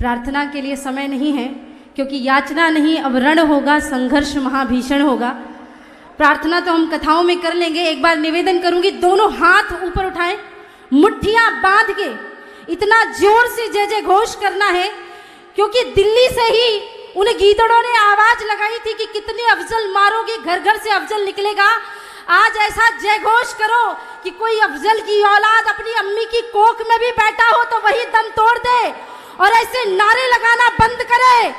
प्रार्थना के लिए समय नहीं है, क्योंकि याचना नहीं अब रण होगा, संघर्ष महाभीषण होगा। प्रार्थना तो हम कथाओं में कर लेंगे। एक बार निवेदन करूंगी, दोनों हाथ ऊपर उठाएं, मुट्ठियां बांध के इतना जोर से जय जय घोष करना है, क्योंकि दिल्ली से ही उन गीदड़ों ने आवाज लगाई थी कि कितने अफजल मारोगे, घर घर से अफजल निकलेगा। आज ऐसा जय घोष करो कि कोई अफजल की औलाद अपनी अम्मी की कोख में भी बैठा हो तो वही दम तोड़ दे, और ऐसे नारे लगाना बंद करे,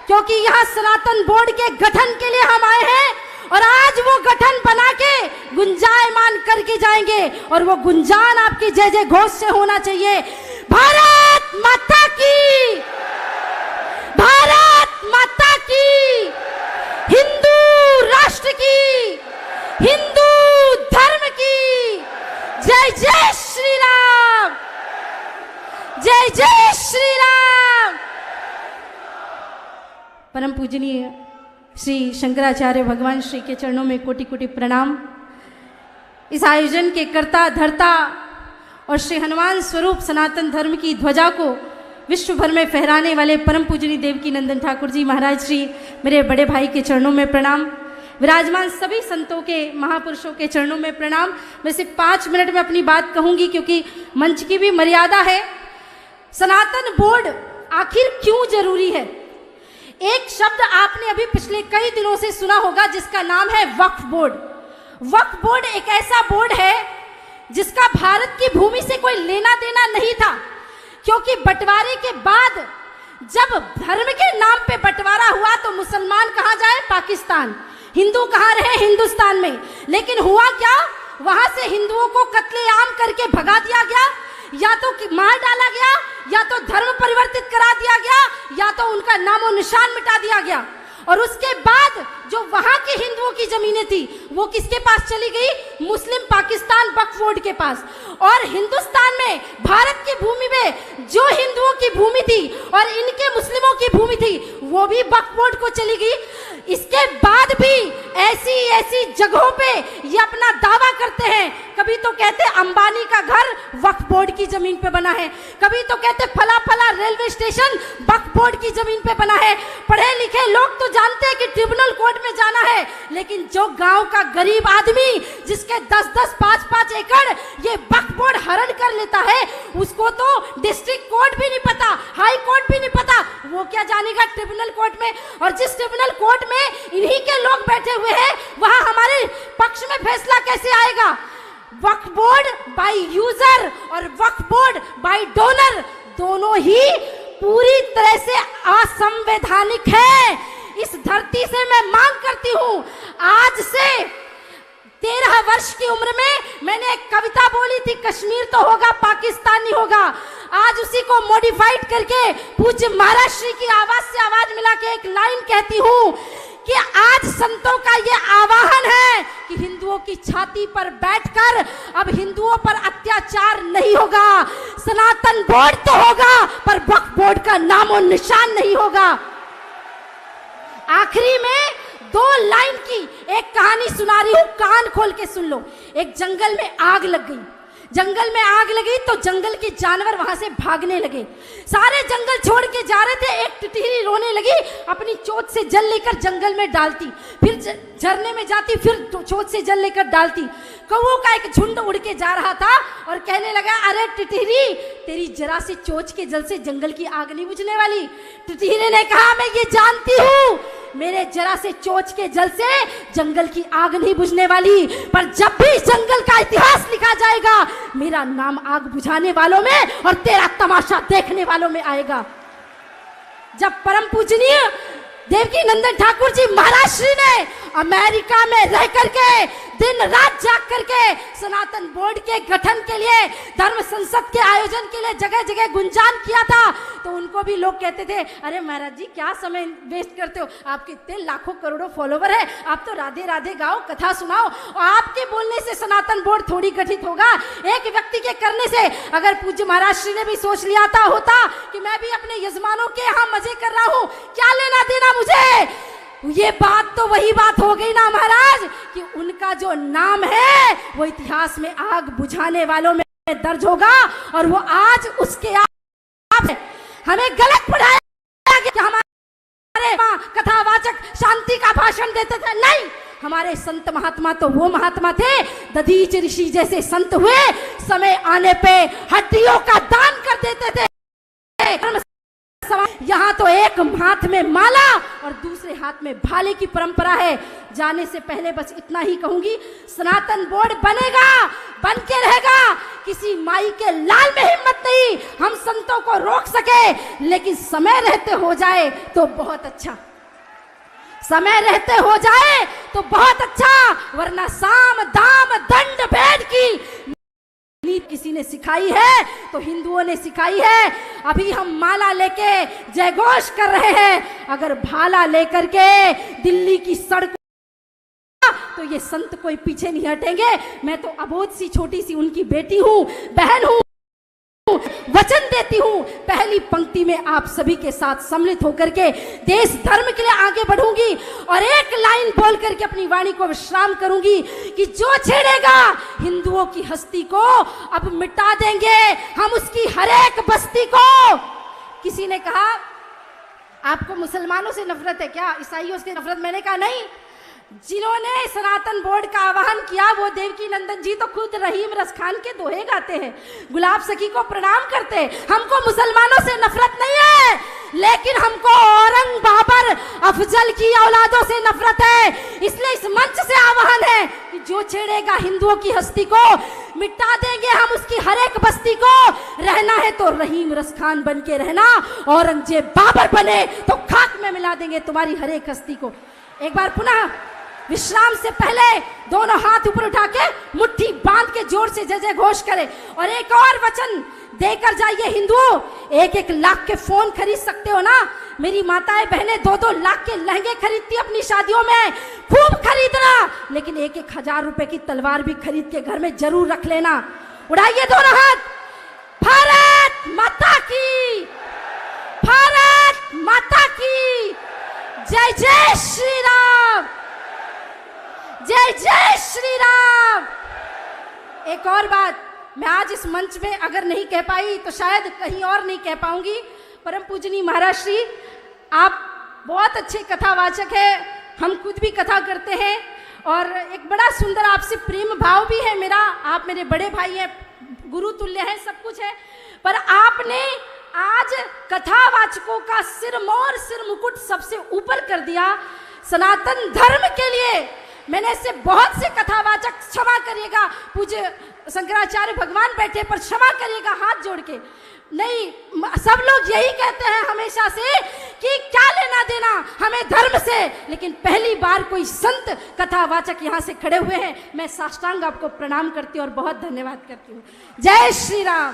क्योंकि यहाँ सनातन बोर्ड के गठन के लिए हम आए हैं, और आज वो गठन बना के गुंजायमान करके जाएंगे, और वो गुंजान आपकी जय जय घोष से होना चाहिए। भारत माता की, भारत माता की, हिंदू राष्ट्र की, हिंदू धर्म की जय जय श्री राम, जय जय श्री राम। परम पूजनीय श्री शंकराचार्य भगवान श्री के चरणों में कोटि कोटि प्रणाम। इस आयोजन के कर्ता धर्ता और श्री हनुमान स्वरूप सनातन धर्म की ध्वजा को विश्व भर में फहराने वाले परम पूजनीय देवकी नंदन ठाकुर जी महाराज श्री, मेरे बड़े भाई के चरणों में प्रणाम। विराजमान सभी संतों के, महापुरुषों के चरणों में प्रणाम। मैं सिर्फ 5 मिनट में अपनी बात कहूंगी, क्योंकि मंच की भी मर्यादा है। सनातन बोर्ड आखिर क्यों जरूरी है? एक शब्द आपने अभी पिछले कई दिनों से सुना होगा, जिसका नाम है वक्फ बोर्ड। वक्फ बोर्ड एक ऐसा बोर्ड है जिसका भारत की भूमि से कोई लेना देना नहीं था, क्योंकि बंटवारे के बाद जब धर्म के नाम पे बंटवारा हुआ तो मुसलमान कहाँ जाए? पाकिस्तान। हिंदू कहाँ रहे? हिंदुस्तान में। लेकिन हुआ क्या? वहां से हिंदुओं को कत्लेआम करके भगा दिया गया, या तो मार डाला गया, या तो धर्म परिवर्तित करा दिया गया, या तो उनका नामो निशान मिटा दिया गया। और उसके बाद जो वहां के हिंदुओं की जमीनें थी वो किसके पास चली गई? मुस्लिम पाकिस्तान वक्फ बोर्ड के पास। और हिंदुस्तान में, भारत की भूमि में जो हिंदुओं की भूमि थी और इनके मुस्लिमों की भूमि थी वो भी वक्फ बोर्ड को चली गई। इसके बाद भी ऐसी ऐसी जगहों पे ये अपना दावा करते हैं। कभी तो कहते अंबानी का घर वक्फ बोर्ड की जमीन पे बना है, कभी तो कहते फला फला रेलवे स्टेशन वक्फ बोर्ड की जमीन पे बना है। पढ़े लिखे लोग तो जानते हैं कि ट्रिब्यूनल कोर्ट में जाना है, लेकिन जो गांव का गरीब आदमी जिसके 10-10, 5-5 एकड़ ये वक्फ बोर्ड हरण कर लेता है, उसको तो डिस्ट्रिक्ट कोर्ट भी नहीं पता, हाई कोर्ट भी नहीं पता, वो क्या जानेगा ट्रिब्यूनल कोर्ट में। और जिस ट्रिब्यूनल कोर्ट में इन्हीं के लोग बैठे हुए हैं, वहां हमारे पक्ष में फैसला कैसे आएगा? वक्फ बोर्ड बाय यूजर और वक्फ बोर्ड बाय डोनर दोनों ही पूरी तरह से असंवैधानिक है। इस धरती से मैं मांग करती हूं, आज से 13 वर्ष की उम्र में मैंने एक कविता बोली थी, कश्मीर तो होगा पाकिस्तान नहीं होगा। आज उसी को मॉडिफाइड करके पूज्य महाराज श्री की आवाज से आवाज मिला के एक लाइन कहती हूं कि आज संतों का ये आह्वान है कि हिंदुओं की छाती पर बैठकर अब हिंदुओं पर अत्याचार नहीं होगा। सनातन बोर्ड तो होगा, पर वक्फ बोर्ड का नामो निशान नहीं होगा। आखिरी में 2 लाइन की एक कहानी सुना रही हूं, कान खोल के सुन लो। एक जंगल में आग लग गई, जंगल में आग लगी तो जंगल के जानवर वहां से भागने लगे, सारे जंगल छोड़ के जा रहे थे। एक टिटहरी रोने लगी, अपनी चोंच से जल लेकर जंगल में डालती, फिर झरने में जाती, फिर चोंच से जल लेकर डालती। कौओं का एक झुंड उड़ के जा रहा था और कहने लगा, अरे टिटहरी, तेरी जरा सी चोंच के जल से जंगल की आग नहीं बुझने वाली। टिटहरी ने कहा, मैं ये जानती हूँ, मेरे जरा से चोंच के जल से जंगल की आग नहीं बुझने वाली, पर जब भी जंगल का इतिहास लिखा जाएगा मेरा नाम आग बुझाने वालों में और तेरा तमाशा देखने वालों में आएगा। जब परम पूजनीय देवकी नंदन ठाकुर जी महाराज श्री ने अमेरिका में रह करके दिन रात जाग करके सनातन बोर्ड के गठन के लिए, धर्म संसद के आयोजन के लिए जगह जगह गुंजान किया था, तो उनको भी लोग कहते थे, अरे महाराज जी क्या समय वेस्ट करते हो, आपके इतने लाखों करोड़ों फॉलोवर है, आप तो राधे राधे गाओ, कथा सुनाओ। और आपके बोलने से सनातन बोर्ड थोड़ी गठित होगा, एक व्यक्ति के करने से। अगर पूज्य महाराज श्री ने भी सोच लिया होता कि मैं भी अपने यजमानों के यहाँ मजे कर रहा हूँ, क्या लेना देना मुझे, ये बात तो वही बात हो गई ना महाराज कि उनका जो नाम है वो इतिहास में आग बुझाने वालों में दर्ज होगा, और वो आज उसके आप हमें गलत पढ़ाया। शांति का भाषण देते थे। नहीं, हमारे संत महात्मा तो वो महात्मा थे, दधीच ऋषि जैसे संत हुए, समय आने पे हड्डियों का दान कर देते थे। यहाँ तो एक हाथ में माला और दूसरे हाथ में भाले की परंपरा है। जाने से पहले बस इतना ही कहूंगी, सनातन बोर्ड बनेगा, बन के रहेगा। किसी माई के लाल में हिम्मत नहीं हम संतों को रोक सके, लेकिन समय रहते हो जाए तो बहुत अच्छा, समय रहते हो जाए तो बहुत अच्छा, वरना साम दाम दंड भेद की नीति किसी ने सिखाई है तो हिंदुओं ने सिखाई है। अभी हम माला लेके जयघोष कर रहे हैं, अगर भाला लेकर के दिल्ली की सड़क तो ये संत कोई पीछे नहीं हटेंगे। मैं तो अबोध सी छोटी सी उनकी बेटी हूँ, बहन हूँ, वचन देती हूँ पहली पंक्ति में आप सभी के साथ सम्मिलित होकर के देश धर्म के लिए आगे बढ़ूंगी और एक लाइन बोल करके अपनी वाणी को विश्राम करूंगी कि जो छेड़ेगा हिंदुओं की हस्ती को अब मिटा देंगे हम उसकी हर एक बस्ती को। किसी ने कहा आपको मुसलमानों से नफरत है क्या, ईसाइयों से नफरत? मैंने कहा नहीं, जिन्होंने सनातन बोर्ड का आह्वान किया वो देवकी नंदन जी तो खुद रहीम रसखान के दोहे गाते हैं, गुलाब सखी को प्रणाम करते हैं। हमको मुसलमानों से नफरत नहीं है, लेकिन हमको औरंग बाबर अफजल की औलादों से नफरत है। इसलिए इस मंच से आह्वान है कि जो छेड़ेगा हिंदुओं की हस्ती को मिटा देंगे हम उसकी हर एक बस्ती को। रहना है तो रहीम रसखान बन के रहना, औरंगजेब बाबर बने तो खाक में मिला देंगे तुम्हारी हर एक हस्ती को। एक बार पुनः विश्राम से पहले दोनों हाथ ऊपर उठा के मुट्ठी बांध के जोर से जय जय घोष करें और एक और वचन देकर जाइए हिंदुओं। 1-1 लाख के फोन खरीद सकते हो ना, मेरी माताएं बहनें 2-2 लाख के लहंगे खरीदती अपनी शादियों में, खूब खरीदना, लेकिन 1-1 हजार रुपए की तलवार भी खरीद के घर में जरूर रख लेना। उड़ाइए दोनों हाथ। भारत माता की, भारत माता की जय जय श्री राम, जय जय श्री राम। एक और बात मैं आज इस मंच में अगर नहीं कह पाई तो शायद कहीं और नहीं कह पाऊंगी। परम पूजनीय महाराज श्री, आप बहुत अच्छे कथावाचक हैं, हम खुद भी कथा करते हैं और एक बड़ा सुंदर आपसे प्रेम भाव भी है मेरा। आप मेरे बड़े भाई हैं, गुरु तुल्य हैं, सब कुछ है, पर आपने आज कथावाचकों का सिरमौर सिर मुकुट सबसे ऊपर कर दिया सनातन धर्म के लिए। मैंने ऐसे बहुत से कथावाचक, क्षमा करिएगा, पूज्य शंकराचार्य भगवान बैठे पर क्षमा करिएगा हाथ जोड़ के, नहीं सब लोग यही कहते हैं हमेशा से कि क्या लेना देना हमें धर्म से, लेकिन पहली बार कोई संत कथावाचक यहाँ से खड़े हुए हैं। मैं साष्टांग आपको प्रणाम करती हूँ और बहुत धन्यवाद करती हूँ। जय श्री राम।